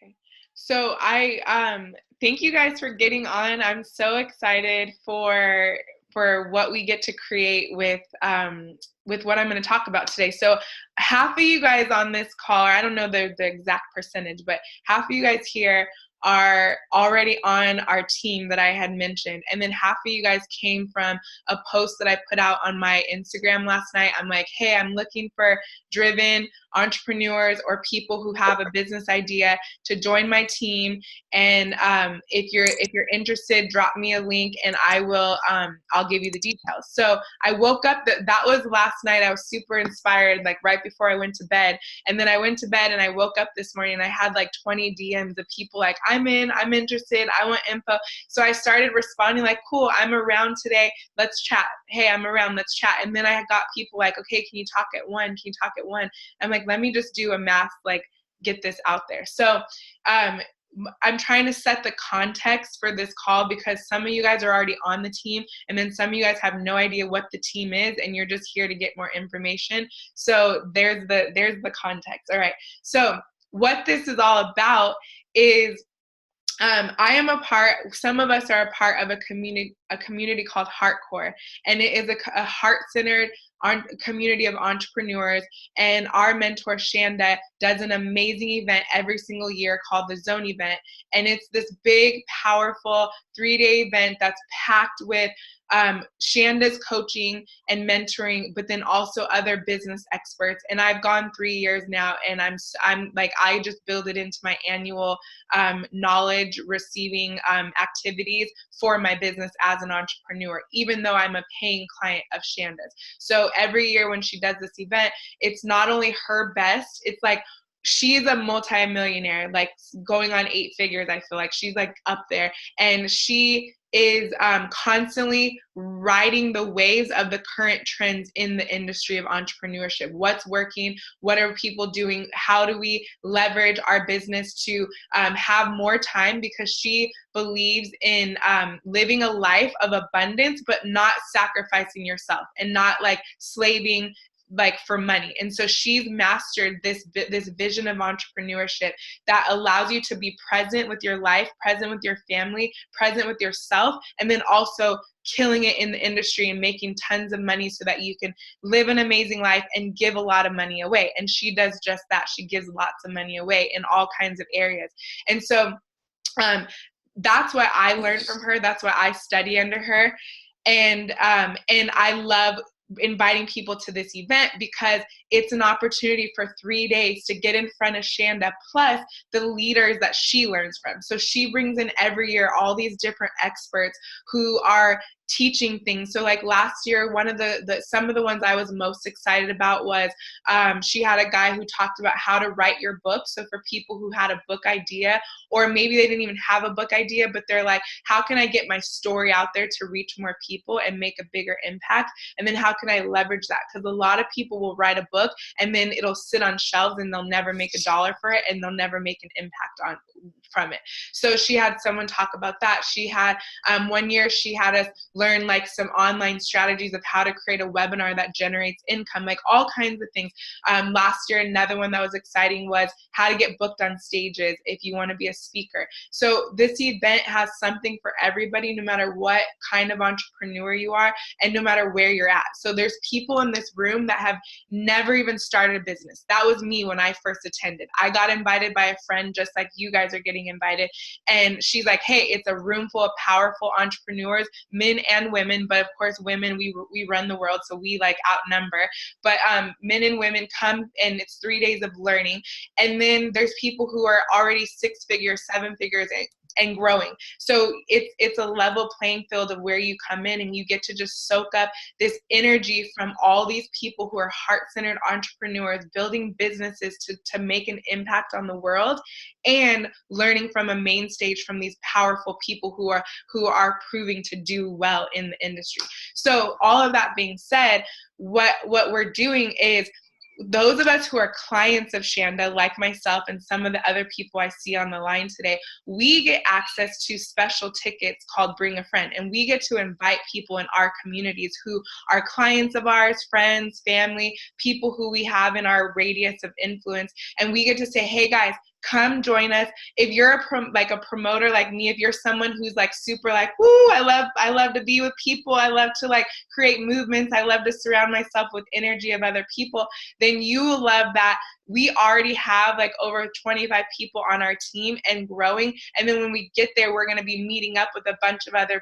Okay. So thank you guys for getting on. I'm so excited for what we get to create with what I'm going to talk about today. So half of you guys on this call, or I don't know the exact percentage, but half of you guys here are already on our team that I had mentioned. And then half of you guys came from a post that I put out on my Instagram last night. I'm like, hey, I'm looking for driven entrepreneurs or people who have a business idea to join my team. And if you're interested, drop me a link and I'll give you the details. So I woke up, that was last night. I was super inspired, like right before I went to bed. And then I went to bed and I woke up this morning and I had like 20 DMs of people like, I'm interested, I want info. So I started responding like, cool, I'm around today, let's chat. Hey, I'm around, let's chat. And then I got people like, okay, can you talk at 1? Can you talk at 1? I'm like, let me just do a math, like get this out there. So I'm trying to set the context for this call because some of you guys are already on the team and then some of you guys have no idea what the team is and you're just here to get more information. So there's the context. All right. So what this is all about is I am some of us are a part of a community called Heartcore, and it is a heart-centered community of entrepreneurs. And our mentor Shanda does an amazing event every single year called the Zone Event, and it's this big, powerful 3-day event that's packed with Shanda's coaching and mentoring, but then also other business experts. And I've gone 3 years now, and I'm like, I just build it into my annual knowledge receiving activities for my business as an entrepreneur, even though I'm a paying client of Shanda's. So every year when she does this event, it's not only her best, it's like she's a multimillionaire, like going on 8 figures. I feel like she's like up there, and she is constantly riding the waves of the current trends in the industry of entrepreneurship. What's working? What are people doing? How do we leverage our business to have more time? Because she believes in living a life of abundance, but not sacrificing yourself and not like slaving like for money. And so she's mastered this vision of entrepreneurship that allows you to be present with your life, present with your family, present with yourself, and then also killing it in the industry and making tons of money so that you can live an amazing life and give a lot of money away. And she does just that. She gives lots of money away in all kinds of areas. And so that's what I learned from her. That's what I study under her. And I love inviting people to this event because it's an opportunity for 3 days to get in front of Shanda, plus the leaders that she learns from. So she brings in every year all these different experts who are teaching things. So like last year, one of some of the ones I was most excited about was she had a guy who talked about how to write your book. So for people who had a book idea, or maybe they didn't even have a book idea, but they're like, how can I get my story out there to reach more people and make a bigger impact? And then how can I leverage that? Because a lot of people will write a book and then it'll sit on shelves and they'll never make $1 for it and they'll never make an impact from it. So she had someone talk about that. She had one year she had us learn like some online strategies of how to create a webinar that generates income, like all kinds of things. Last year, another one that was exciting was how to get booked on stages if you want to be a speaker. So this event has something for everybody, no matter what kind of entrepreneur you are and no matter where you're at. So there's people in this room that have never even started a business. That was me when I first attended. I got invited by a friend just like you guys are getting invited. And she's like, hey, it's a room full of powerful entrepreneurs, men and women. But of course, women, we run the world, so we like outnumber. But men and women come, and it's 3 days of learning. And then there's people who are already 6 figures, 7 figures, and growing. So it's a level playing field of where you come in and you get to just soak up this energy from all these people who are heart-centered entrepreneurs building businesses to make an impact on the world, and learning from a main stage from these powerful people who are proving to do well in the industry. So all of that being said, what we're doing is, those of us who are clients of Shanda, like myself and some of the other people I see on the line today, we get access to special tickets called Bring a Friend. And we get to invite people in our communities who are clients of ours, friends, family, people who we have in our radius of influence. And we get to say, hey guys, come join us. If you're a promoter like me, if you're someone who's like super like, woo, I love to be with people, I love to like create movements, I love to surround myself with energy of other people, then you will love that. We already have like over 25 people on our team and growing. And then when we get there, we're going to be meeting up with a bunch of other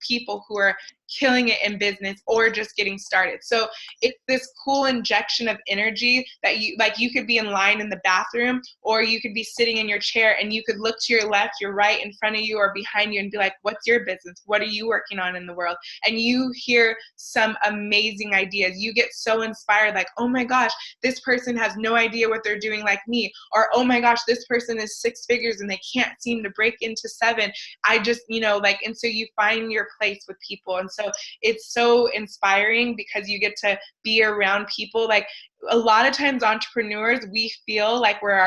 people who are killing it in business or just getting started. So it's this cool injection of energy that you could be in line in the bathroom, or you could be sitting in your chair and you could look to your left, your right, in front of you or behind you and be like, what's your business? What are you working on in the world? And you hear some amazing ideas. You get so inspired, like, oh my gosh, this person has no idea what they're doing like me. Or, oh my gosh, this person is 6 figures and they can't seem to break into 7. I just, and so you find your place with people. And so it's so inspiring because you get to be around people. Like a lot of times entrepreneurs, we feel like we're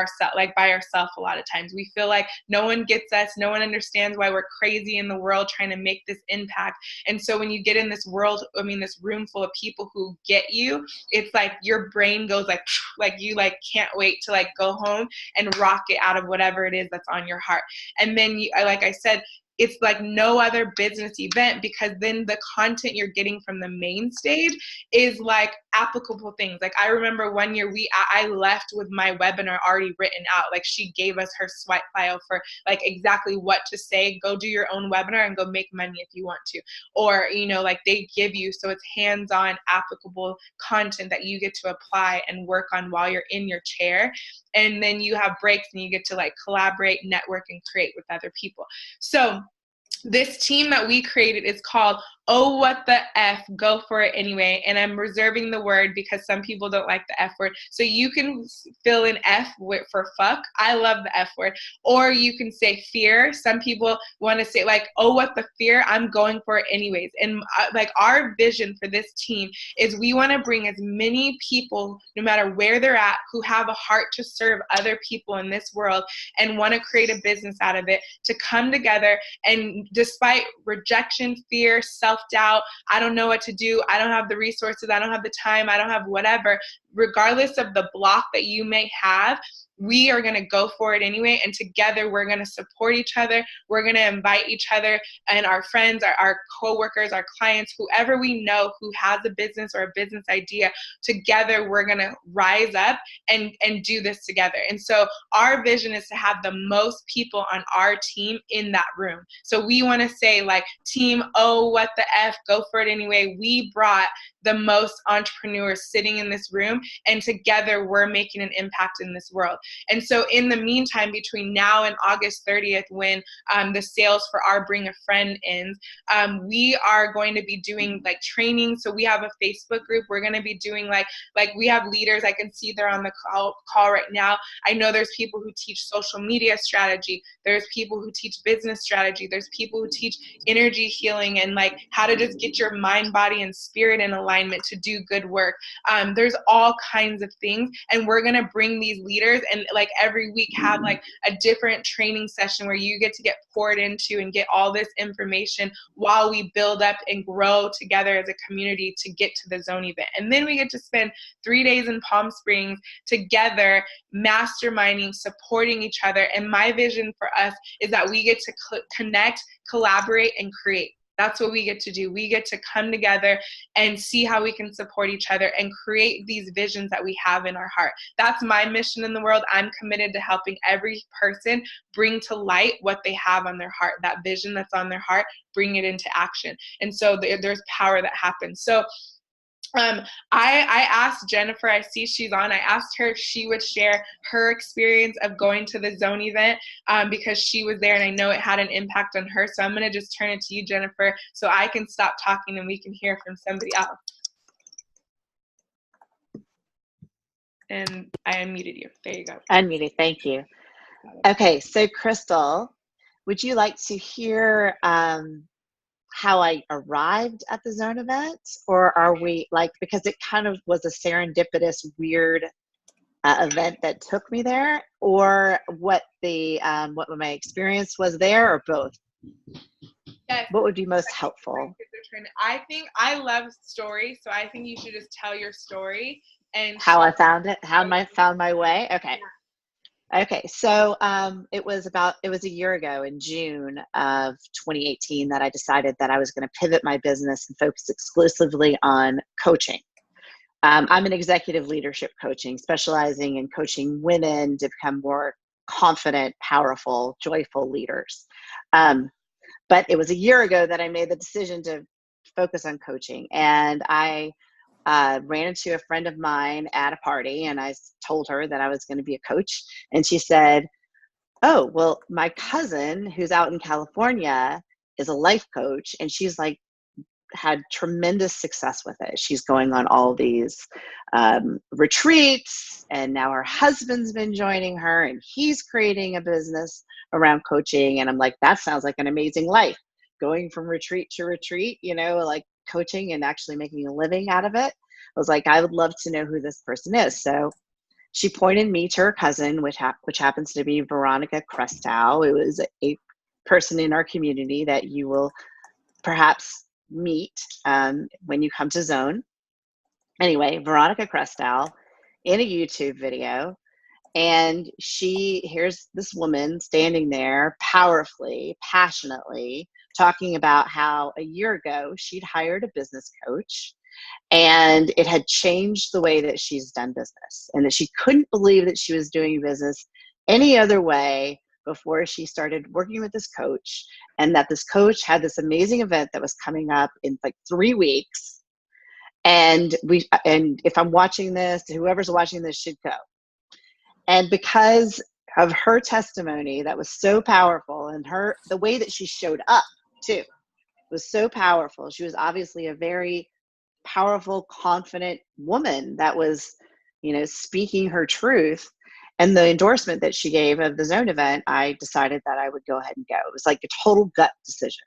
by ourselves. A lot of times we feel like no one gets us, no one understands why we're crazy in the world trying to make this impact. And so when you get in this room full of people who get you, it's like your brain goes like you like can't wait to like go home and rock it out of whatever it is that's on your heart. And then like I said, it's like no other business event, because then the content you're getting from the main stage is like applicable things. Like I remember one year I left with my webinar already written out. Like she gave us her swipe file for like exactly what to say. Go do your own webinar and go make money if you want to. Or, like they give you, so it's hands-on applicable content that you get to apply and work on while you're in your chair. And then you have breaks and you get to like collaborate, network, and create with other people. So this team that we created is called Oh What the F, Go For It Anyway. And I'm reserving the word because some people don't like the F word. So you can fill in F for fuck. I love the F word. Or you can say fear. Some people want to say like, oh, what the fear? I'm going for it anyways. And like our vision for this team is we want to bring as many people, no matter where they're at, who have a heart to serve other people in this world and want to create a business out of it, to come together. And despite rejection, fear, self-doubt, I don't know what to do, I don't have the resources, I don't have the time, I don't have whatever, regardless of the block that you may have, we are going to go for it anyway. And together we're going to support each other. We're going to invite each other and our friends, our coworkers, our clients, whoever we know who has a business or a business idea. Together we're going to rise up and do this together. And so our vision is to have the most people on our team in that room. So we want to say like, team, oh, what the F, go for it anyway. We brought the most entrepreneurs sitting in this room, and together we're making an impact in this world. And so in the meantime, between now and August 30th, when the sales for our Bring a Friend ends, we are going to be doing like training. So we have a Facebook group. We're going to be doing like we have leaders. I can see they're on the call right now. I know there's people who teach social media strategy. There's people who teach business strategy. There's people who teach energy healing and like how to just get your mind, body, and spirit in alignment to do good work. There's all kinds of things, and we're gonna bring these leaders and like every week have like a different training session where you get to get poured into and get all this information while we build up and grow together as a community to get to the zone event. And then we get to spend 3 days in Palm Springs together, masterminding, supporting each other. And my vision for us is that we get to connect, collaborate, and create. That's what we get to do. We get to come together and see how we can support each other and create these visions that we have in our heart. That's my mission in the world. I'm committed to helping every person bring to light what they have on their heart, that vision that's on their heart, bring it into action. And so there's power that happens. So I asked Jennifer, I see she's on, I asked her if she would share her experience of going to the zone event because she was there and I know it had an impact on her. So I'm going to just turn it to you, Jennifer, so I can stop talking and we can hear from somebody else. And I unmuted you. There you go. Unmuted. Thank you. Okay. So Crystal, would you like to hear how I arrived at the zone event, or are we like, because it kind of was a serendipitous, weird event that took me there, or what my experience was there, or both? Yes. What would be most helpful? I think I love stories, so I think you should just tell your story and how I found it, how I found my way. Okay. Okay, so it was a year ago in June of 2018 that I decided that I was going to pivot my business and focus exclusively on coaching. I'm an executive leadership coaching, specializing in coaching women to become more confident, powerful, joyful leaders. Um, but it was a year ago that I made the decision to focus on coaching, and I ran into a friend of mine at a party, and I told her that I was going to be a coach, and she said, "Oh, well, my cousin who's out in California is a life coach, and she's like had tremendous success with it. She's going on all these retreats, and now her husband's been joining her, and he's creating a business around coaching." And I'm like, that sounds like an amazing life, going from retreat to retreat, like coaching and actually making a living out of it. I was like, I would love to know who this person is. So she pointed me to her cousin, which happens to be Veronica Krestow. It was a person in our community that you will perhaps meet when you come to Zone. Anyway, Veronica Krestow in a YouTube video, and here's this woman standing there powerfully, passionately talking about how a year ago she'd hired a business coach and it had changed the way that she's done business, and that she couldn't believe that she was doing business any other way before she started working with this coach, and that this coach had this amazing event that was coming up in like 3 weeks. And if I'm watching this, whoever's watching this should go. And because of her testimony that was so powerful, and the way that she showed up too was so powerful. She was obviously a very powerful, confident woman that was, speaking her truth. And the endorsement that she gave of the Zone event, I decided that I would go ahead and go. It was like a total gut decision.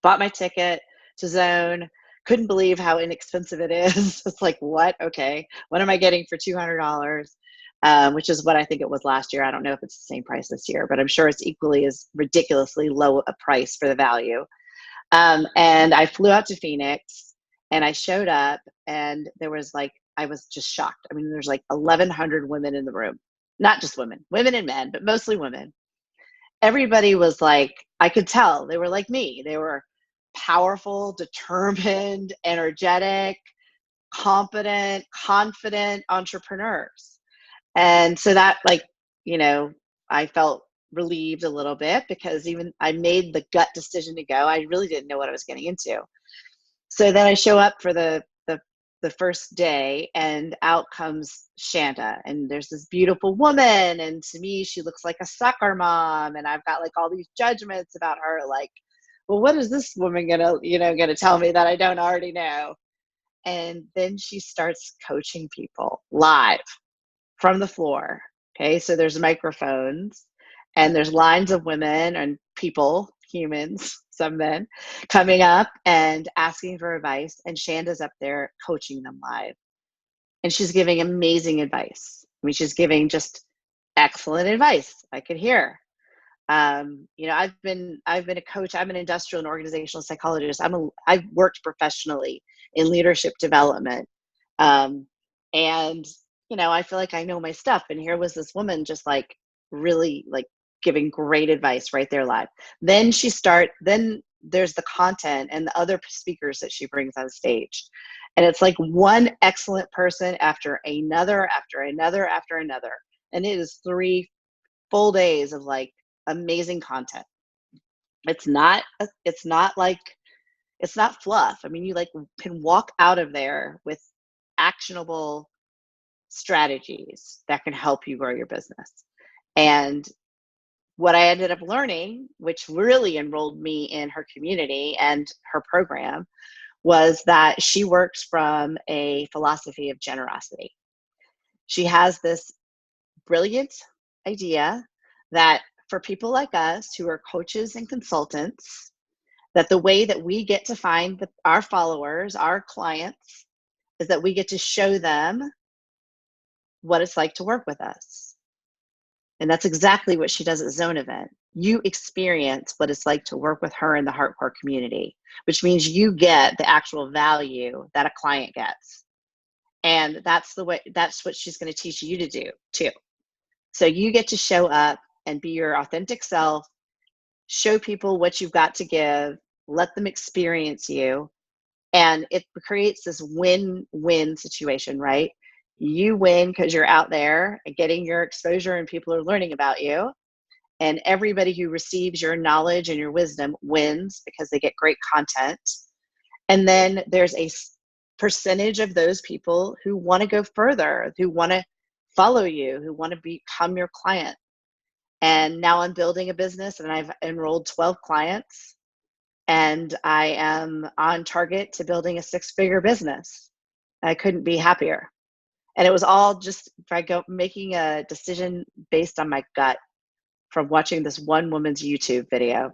Bought my ticket to Zone, couldn't believe how inexpensive it is. It's like, what? Okay, what am I getting for $200? Which is what I think it was last year. I don't know if it's the same price this year, but I'm sure it's equally as ridiculously low a price for the value. And I flew out to Phoenix, and I showed up, and I was just shocked. I mean, there's like 1,100 women in the room, not just women and men, but mostly women. Everybody was like, I could tell they were like me. They were powerful, determined, energetic, competent, confident entrepreneurs. And so that, I felt relieved a little bit, because even I made the gut decision to go. I really didn't know what I was getting into. So then I show up for the first day, and out comes Shanda, and there's this beautiful woman, and to me she looks like a soccer mom, and I've got like all these judgments about her, like, well, what is this woman gonna tell me that I don't already know? And then she starts coaching people live from the floor. Okay, so there's microphones, and there's lines of women and people, humans, some men, coming up and asking for advice. And Shanda's up there coaching them live. And she's giving amazing advice. I mean, she's giving just excellent advice. I could hear. I've been a coach. I'm an industrial and organizational psychologist. I've worked professionally in leadership development. And I feel like I know my stuff. And here was this woman just like really like giving great advice right there live. Then there's the content and the other speakers that she brings on stage. And it's like one excellent person after another, after another, after another. And it is 3 full days of like amazing content. It's not fluff. I mean, you like can walk out of there with actionable strategies that can help you grow your business. And what I ended up learning, which really enrolled me in her community and her program, was that she works from a philosophy of generosity. She has this brilliant idea that for people like us who are coaches and consultants, that the way that we get to find our followers, our clients, is that we get to show them what it's like to work with us. And that's exactly what she does at Zone Event. You experience what it's like to work with her in the hardcore community, which means you get the actual value that a client gets. And that's what she's going to teach you to do too. So you get to show up and be your authentic self, show people what you've got to give, let them experience you. And it creates this win-win situation, right? You win because you're out there and getting your exposure and people are learning about you. And everybody who receives your knowledge and your wisdom wins because they get great content. And then there's a percentage of those people who want to go further, who want to follow you, who want to become your client. And now I'm building a business and I've enrolled 12 clients and I am on target to building a 6-figure business. I couldn't be happier. And it was all just by making a decision based on my gut from watching this one woman's YouTube video.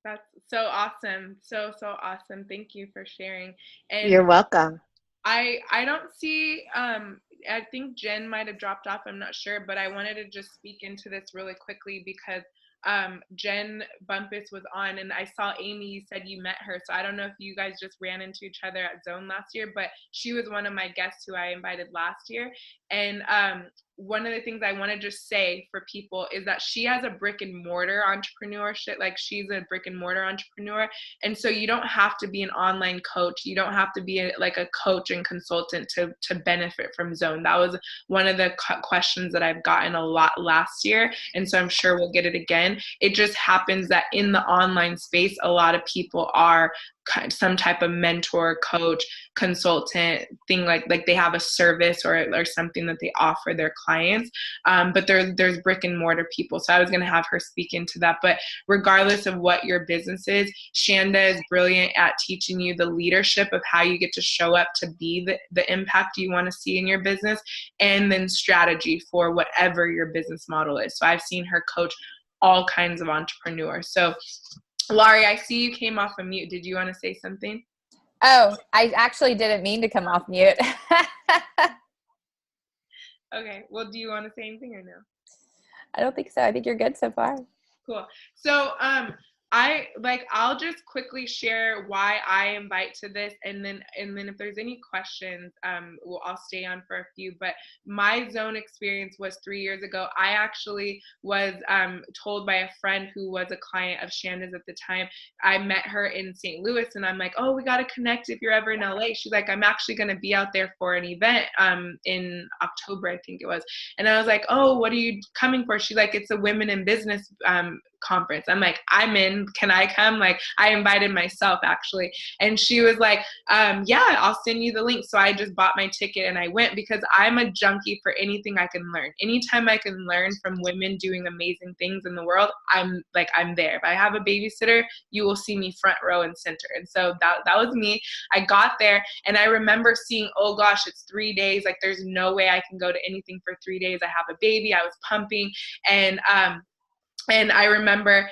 That's so awesome. So, so awesome. Thank you for sharing. And You're welcome. I don't see I think Jen might have dropped off, I'm not sure, but I wanted to just speak into this really quickly because Jen Bumpus was on and I saw Amy, you said you met her. So I don't know if you guys just ran into each other at Zone last year, but she was one of my guests who I invited last year. And one of the things I want to just say for people is that she has a brick and mortar entrepreneurship. Like she's a brick and mortar entrepreneur. And so you don't have to be an online coach. You don't have to be like a coach and consultant to benefit from Zone. That was one of the questions that I've gotten a lot last year. And so I'm sure we'll get it again. It just happens that in the online space, a lot of people are some type of mentor, coach, consultant thing, like they have a service or something that they offer their clients. But there's brick and mortar people. So I was going to have her speak into that. But regardless of what your business is, Shanda is brilliant at teaching you the leadership of how you get to show up to be the impact you want to see in your business, and then strategy for whatever your business model is. So I've seen her coach all kinds of entrepreneurs. So Laurie, I see you came off of mute. Did you want to say something? Oh, I actually didn't mean to come off mute. Okay. Well, do you want to say anything or no? I don't think so. I think you're good so far. Cool. So, I'll just quickly share why I invite to this, and then if there's any questions, I'll stay on for a few. But my Zone experience was 3 years ago. I actually was told by a friend who was a client of Shanda's at the time. I met her in St. Louis, and I'm like, oh, we got to connect if you're ever in LA. She's like, I'm actually going to be out there for an event in October, I think it was. And I was like, oh, what are you coming for? She's like, it's a women in business conference. I'm like, I'm in, can I come? Like, I invited myself actually. And she was like, yeah, I'll send you the link. So I just bought my ticket and I went because I'm a junkie for anything I can learn. Anytime I can learn from women doing amazing things in the world, I'm there. If I have a babysitter, you will see me front row and center. And so that was me. I got there and I remember seeing, oh gosh, it's 3 days. Like there's no way I can go to anything for 3 days. I have a baby. I was pumping. And I remember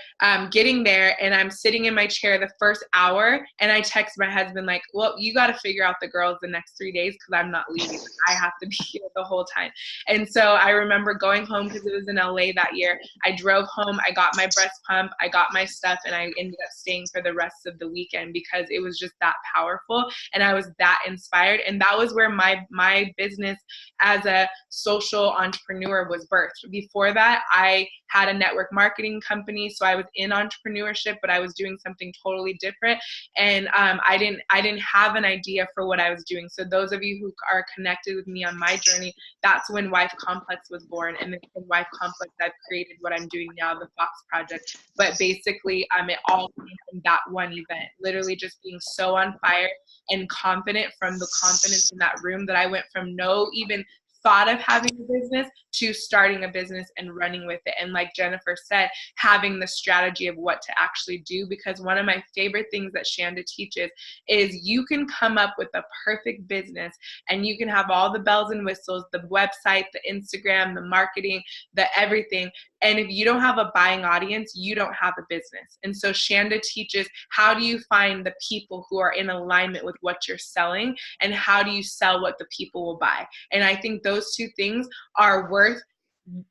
getting there and I'm sitting in my chair the first hour and I text my husband like, well, you got to figure out the girls the next 3 days because I'm not leaving. I have to be here the whole time. And so I remember going home because it was in LA that year. I drove home, I got my breast pump, I got my stuff, and I ended up staying for the rest of the weekend because it was just that powerful and I was that inspired. And that was where my business as a social entrepreneur was birthed. Before that, I had a network marketing company, so I was in entrepreneurship, but I was doing something totally different, and I didn't have an idea for what I was doing. So those of you who are connected with me on my journey, that's when Wife Complex was born, and then in Wife Complex, I've created what I'm doing now, the Fox Project. But basically, it all came from that one event. Literally, just being so on fire and confident from the confidence in that room that I went from no even thought of having a business to starting a business and running with it. And like Jennifer said, having the strategy of what to actually do, because one of my favorite things that Shanda teaches is you can come up with a perfect business and you can have all the bells and whistles, the website, the Instagram, the marketing, the everything. And if you don't have a buying audience, you don't have a business. And so Shanda teaches, how do you find the people who are in alignment with what you're selling, and how do you sell what the people will buy? And I think those two things are worth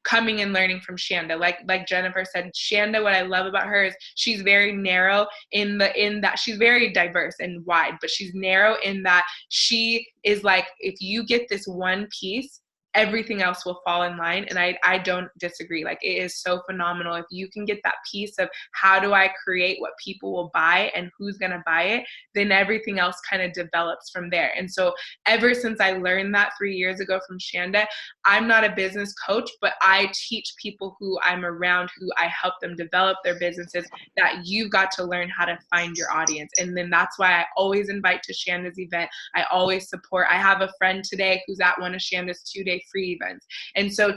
coming and learning from Shanda. Like Jennifer said, Shanda, what I love about her is she's very narrow in that she's very diverse and wide, but she's narrow in that she is like, if you get this one piece, everything else will fall in line. And I don't disagree. Like, it is so phenomenal. If you can get that piece of how do I create what people will buy and who's going to buy it, then everything else kind of develops from there. And so ever since I learned that 3 years ago from Shanda, I'm not a business coach, but I teach people who I'm around, who I help them develop their businesses, that you've got to learn how to find your audience. And then that's why I always invite to Shanda's event. I always support. I have a friend today who's at one of Shanda's 2-day free events. And so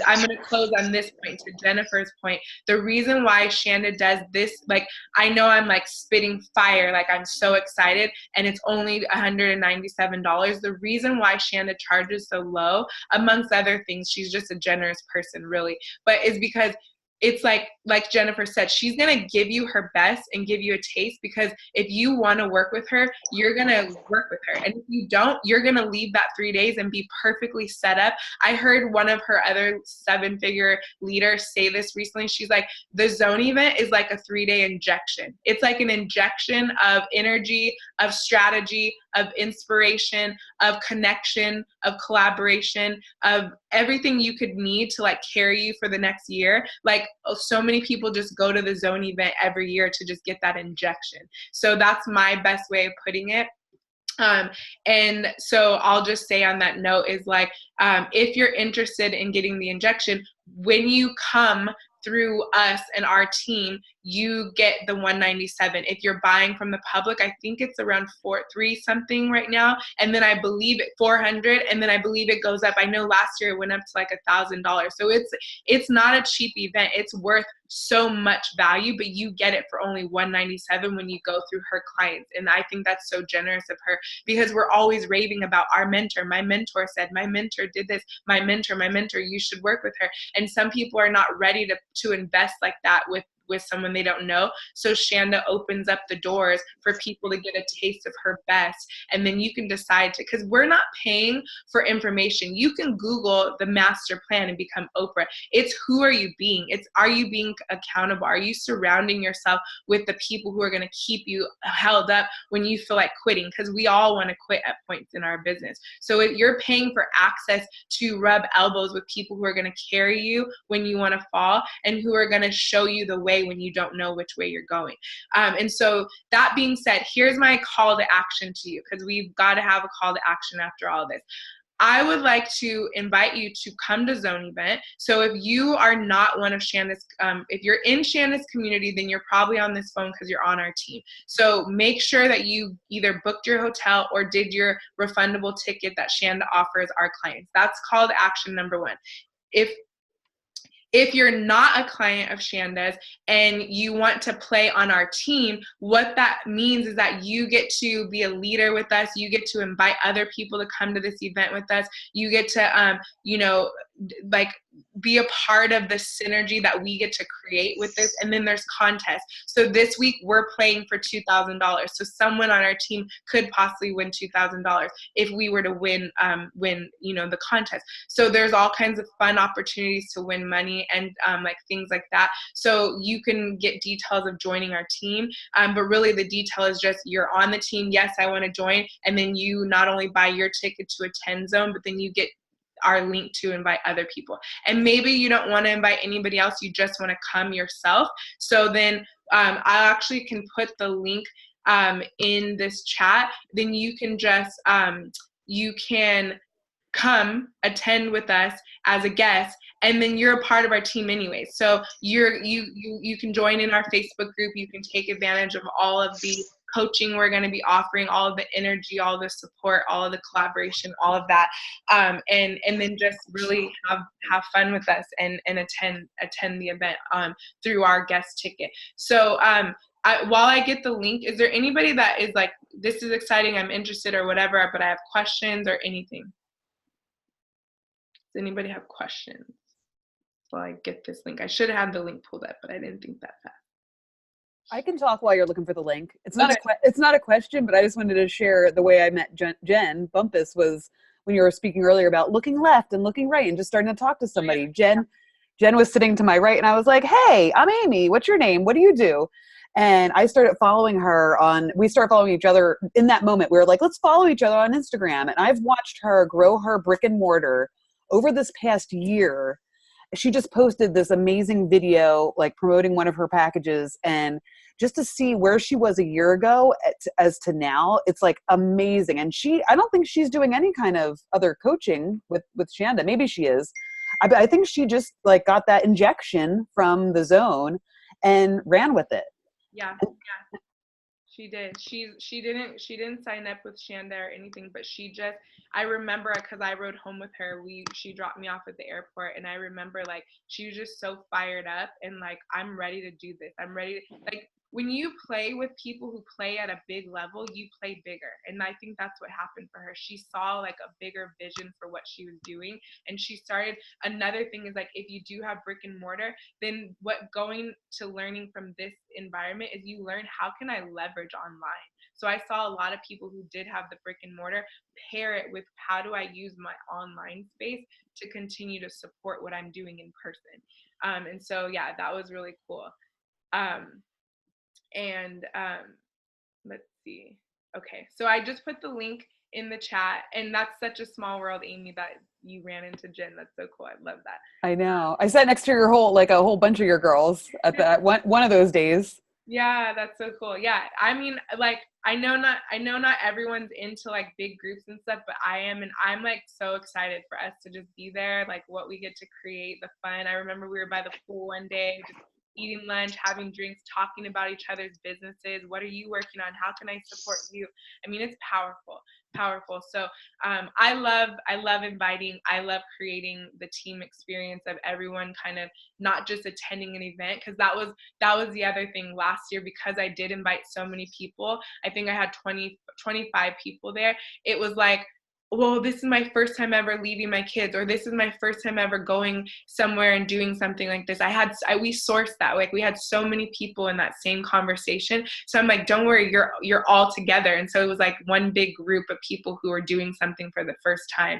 I'm going to close on this point, to Jennifer's point. The reason why Shanda does this, like, I know I'm like spitting fire, like I'm so excited, and it's only $197. The reason why Shanda charges so low, amongst other things, she's just a generous person, really, but is because it's like Jennifer said, she's going to give you her best and give you a taste, because if you want to work with her, you're going to work with her. And if you don't, you're going to leave that 3 days and be perfectly set up. I heard one of her other 7-figure leaders say this recently. She's like, the zone event is like a 3-day injection. It's like an injection of energy, of strategy, of inspiration, of connection, of collaboration, of everything you could need to like carry you for the next year. Like, so many people just go to the zone event every year to just get that injection. So that's my best way of putting it. And so I'll just say on that note is like, if you're interested in getting the injection, when you come through us and our team, you get the $197. If you're buying from the public, I think it's around $3 something right now, and then I believe it $400, and then I believe it goes up. I know last year it went up to like $1,000. So it's not a cheap event. It's worth so much value, but you get it for only $197 when you go through her clients. And I think that's so generous of her, because we're always raving about our mentor. My mentor said, my mentor did this, my mentor, you should work with her. And some people are not ready to invest like that with someone they don't know. So Shanda opens up the doors for people to get a taste of her best. And then you can decide to, because we're not paying for information. You can Google the master plan and become Oprah. It's who are you being? It's, are you being accountable? Are you surrounding yourself with the people who are going to keep you held up when you feel like quitting? Because we all want to quit at points in our business. So if you're paying for access to rub elbows with people who are going to carry you when you want to fall, and who are going to show you the way when you don't know which way you're going. And so that being said, here's my call to action to you, because we've got to have a call to action after all this. I would like to invite you to come to Zone Event. So if you are not one of Shanda's, if you're in Shanda's community, then you're probably on this phone because you're on our team. So make sure that you either booked your hotel or did your refundable ticket that Shanda offers our clients. That's call to action number 1. If you're not a client of Shanda's and you want to play on our team, what that means is that you get to be a leader with us. You get to invite other people to come to this event with us. You get to, like, be a part of the synergy that we get to create with this. And then there's contests. So this week we're playing for $2,000. So someone on our team could possibly win $2,000 if we were to win the contest. So there's all kinds of fun opportunities to win money and like things like that. So you can get details of joining our team. But really the detail is just, you're on the team. Yes, I want to join. And then you not only buy your ticket to attend Zone, but then you get our link to invite other people. And maybe you don't want to invite anybody else, you just want to come yourself. So then I actually can put the link in this chat. Then you can just you can come attend with us as a guest, and then you're a part of our team anyway. So you can join in our Facebook group. You can take advantage of all of the coaching we're going to be offering, all of the energy, all the support, all of the collaboration, all of that, and then just really have fun with us and attend the event through our guest ticket. So while I get the link, is there anybody that is like, this is exciting, I'm interested, or whatever, but I have questions or anything? Does anybody have questions while I get this link? I should have had the link pulled up, but I didn't think that fast. I can talk while you're looking for the link. It's not a question, but I just wanted to share the way I met Jen Bumpus was when you were speaking earlier about looking left and looking right and just starting to talk to somebody. Jen was sitting to my right, and I was like, "Hey, I'm Amy. What's your name? What do you do?" And I started following her we started following each other in that moment. We were like, let's follow each other on Instagram. And I've watched her grow her brick and mortar over this past year. She just posted this amazing video, like promoting one of her packages, and just to see where she was a year ago as to now, it's like amazing. And I don't think she's doing any kind of other coaching with Shanda. Maybe she is. I think she just like got that injection from the zone and ran with it. Yeah. She did. She didn't sign up with Shanda or anything, but I remember because I rode home with her. She dropped me off at the airport, and I remember like she was just so fired up and like, I'm ready to do this. I'm ready to, like, when you play with people who play at a big level, you play bigger. And I think that's what happened for her. She saw like a bigger vision for what she was doing, and she started. Another thing is like, if you do have brick and mortar, then going to learning from this environment is you learn how can I leverage online. So I saw a lot of people who did have the brick and mortar pair it with how do I use my online space to continue to support what I'm doing in person. And so yeah, that was really cool. Let's see. Okay, so I just put the link in the chat, and that's such a small world, Amy, that you ran into Jen. That's so cool. I love that. I know. I sat next to a whole bunch of your girls at that one of those days. Yeah, that's so cool. Yeah, I mean, like, I know not everyone's into like big groups and stuff, but I am, and I'm like so excited for us to just be there, like what we get to create, the fun. I remember we were by the pool one day, just eating lunch, having drinks, talking about each other's businesses. What are you working on? How can I support you? I mean, it's powerful. So I love inviting, I love creating the team experience of everyone kind of not just attending an event, because that was the other thing last year, because I did invite so many people. I think I had 25 people there. It was like, well, this is my first time ever leaving my kids, or this is my first time ever going somewhere and doing something like this. We sourced that. Like, we had so many people in that same conversation. So I'm like, don't worry, you're all together. And so it was like one big group of people who are doing something for the first time.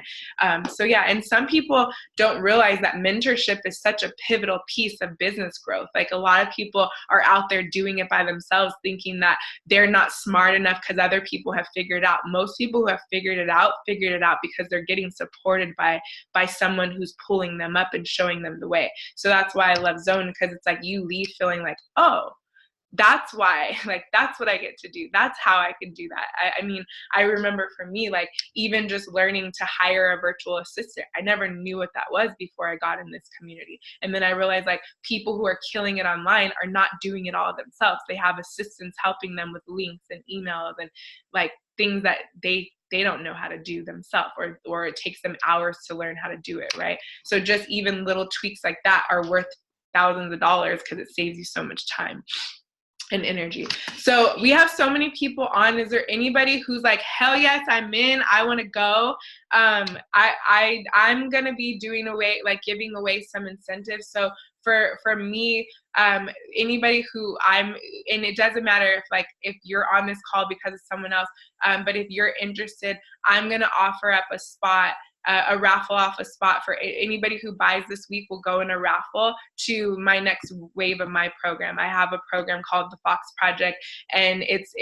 So yeah, and some people don't realize that mentorship is such a pivotal piece of business growth. Like, a lot of people are out there doing it by themselves, thinking that they're not smart enough because other people have figured it out. Most people who have figured it out because they're getting supported by someone who's pulling them up and showing them the way. So that's why I love Zone, because it's like you leave feeling like, oh, that's why, like, that's what I get to do. That's how I can do that. I mean, I remember for me, like, even just learning to hire a virtual assistant, I never knew what that was before I got in this community. And then I realized, like, people who are killing it online are not doing it all themselves. They have assistants helping them with links and emails and like things that they don't know how to do themselves, or it takes them hours to learn how to do it, right? So just even little tweaks like that are worth thousands of dollars, because it saves you so much time and energy. So we have so many people on. Is there anybody who's like, hell yes, I'm in, I want to go? I'm gonna be giving away some incentives. So for me, anybody who and it doesn't matter if you're on this call because of someone else, but if you're interested, I'm gonna offer up a spot, a raffle off a spot for anybody who buys this week. Will go in a raffle to my next wave of my program. I have a program called the Fox Project, and it's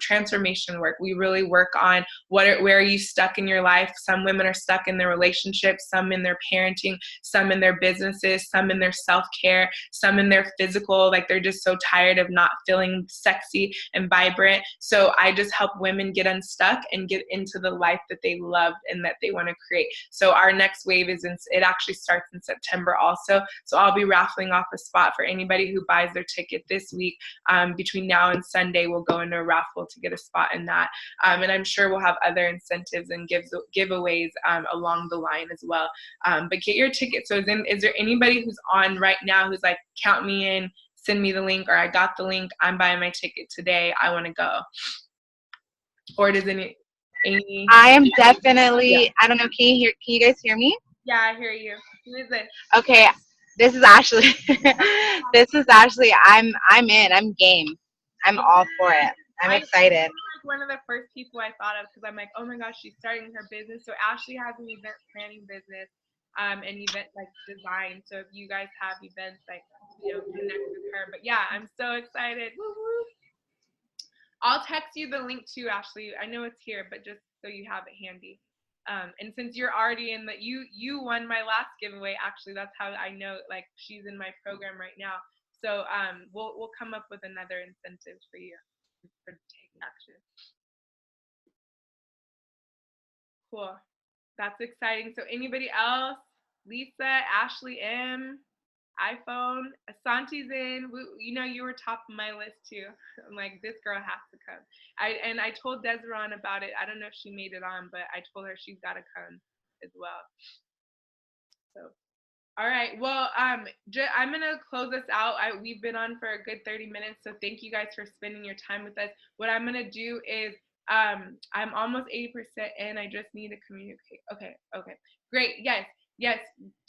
transformation work. We really work on where are you stuck in your life. Some women are stuck in their relationships, some in their parenting, some in their businesses, some in their self-care, some in their physical, like they're just so tired of not feeling sexy and vibrant. So I just help women get unstuck and get into the life that they love and that they want to create. So our next wave it actually starts in September also. So I'll be raffling off a spot for anybody who buys their ticket this week. Between now and Sunday, we'll go into a raffle to get a spot in that. And I'm sure we'll have other incentives and giveaways along the line as well. But get your ticket. So is there anybody who's on right now who's like, count me in, send me the link, or I got the link, I'm buying my ticket today, I want to go? Or does Amy? I am definitely, I don't know, can you guys hear me? Yeah, I hear you. Who is it? Okay, this is Ashley. I'm in, I'm game. I'm all for it. I'm excited. Like one of the first people I thought of, because I'm like, oh my gosh, she's starting her business. So Ashley has an event planning business. and event like design. So if you guys have events, like, connect with her. But yeah, I'm so excited. Woo-hoo. I'll text you the link too, Ashley. I know it's here, but just so you have it handy. And since you're already in you won my last giveaway. Actually, that's how I know, like, she's in my program right now. So we'll come up with another incentive for you for taking action. Cool. That's exciting. So anybody else? Lisa, Ashley M, iPhone, Asanti's in. You were top of my list too. I'm like, this girl has to come. I told Desiree about it. I don't know if she made it on, but I told her she's got to come as well. So, all right. Well, I'm gonna close us out. We've been on for a good 30 minutes, so thank you guys for spending your time with us. What I'm gonna do is, I'm almost 80% in. I just need to communicate. Okay. Great. Yes.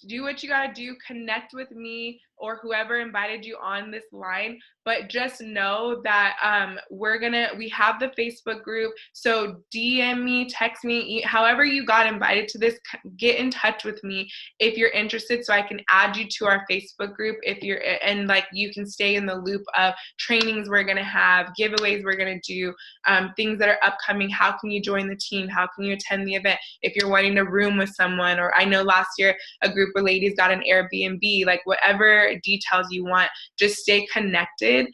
Do what you gotta do. Connect with me or whoever invited you on this line. But just know that we have the Facebook group. So DM me, text me, however you got invited to this. Get in touch with me if you're interested, so I can add you to our Facebook group. And like, you can stay in the loop of trainings we're gonna have, giveaways we're gonna do, things that are upcoming. How can you join the team? How can you attend the event? If you're wanting to room with someone, or I know last year a group of ladies got an Airbnb, like whatever details you want, just stay connected.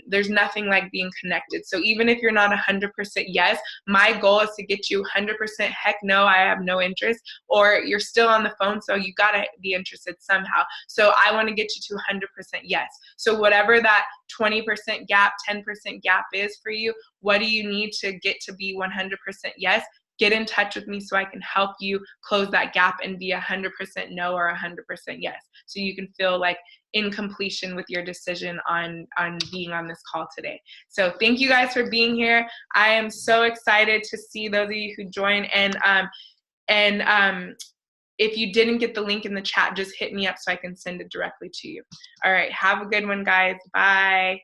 There's nothing like being connected. So even if you're not 100% yes, my goal is to get you 100% heck no, I have no interest, or you're still on the phone, so you gotta be interested somehow. So I want to get you to 100% yes. So whatever that 20% gap, 10% gap is for you, what do you need to get to be 100% yes? Get in touch with me so I can help you close that gap and be 100% no or 100% yes. So you can feel like in completion with your decision on being on this call today. So thank you guys for being here. I am so excited to see those of you who join. And if you didn't get the link in the chat, just hit me up so I can send it directly to you. All right. Have a good one, guys. Bye.